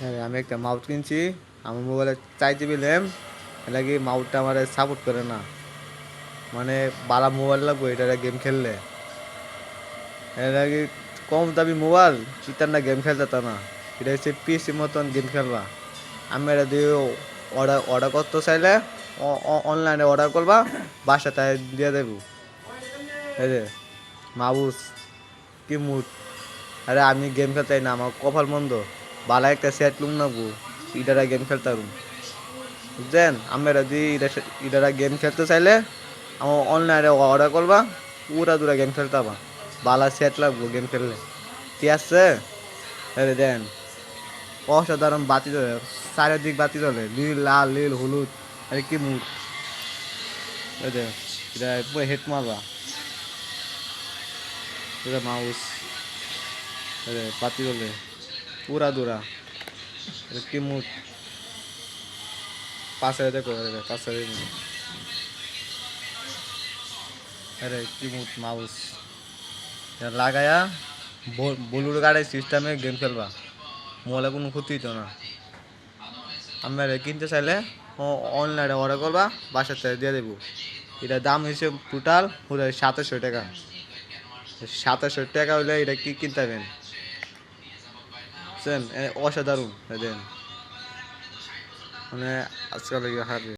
হ্যাঁ, আমি একটা মাউথ কিনছি। আমার মোবাইলে 4 GB র্যাম। এর লাগি মাউথটা আমার সাপোর্ট করে না। মানে বালা মোবাইল লাগবে এটা গেম খেললে। এর লাগি কম দামি মোবাইল ইতার না গেম খেলতে তা না। এটা হচ্ছে পিসি মতন গেম খেলবা। আমি এটা দিয়ে অর্ডার অর্ডার করতে চাইলে অনলাইনে অর্ডার করবা, বাসাতে দিয়ে দেবো। এই যে মাউস কি মুড। আরে আমি গেম খেলতে না, আমার কপাল মন্দ। বালা একটা সেট লুম না গো, ইটারা গেম খেলতে পারুম। বুঝছেন? আমরা যদি ইটারা গেম খেলতে চাইলে আমার অনলাইনে অর্ডার করবা, পুরা দূরা গেম খেলতে পারবা। বালা সেট লাগবো গেম খেললে। কি আছে? আরে দেন অসাধারণ বাতি জ্বলে, চারিদিক বাতি জ্বলে, নীল লাল নীল হলুদ। আরে কি মুড। এই যে এটা পুরো হেড মারবা। এটা মাউস, আরে বাতি জ্বলে পুরা দূরা। এটা কি মুড। পাশে দেখো, আরে পাশে আরে কি মুড মাউস। এটা লাগায়া বলুর গাড়ির সিস্টেমে গেম খেলবা, মোবাইলে কোনো ক্ষতি হতো না। আমরা কিনতে চাইলে অনলাইনে অর্ডার করবা, বাসার থেকে দিয়ে দেবো। এটার দাম হয়েছে টোটাল পুরো 2700 টাকা। 2700 টাকা হলে এটা কি কিনতে পারবেন? বুঝছেন? অসাধারণ দেন, মানে আজকাল হার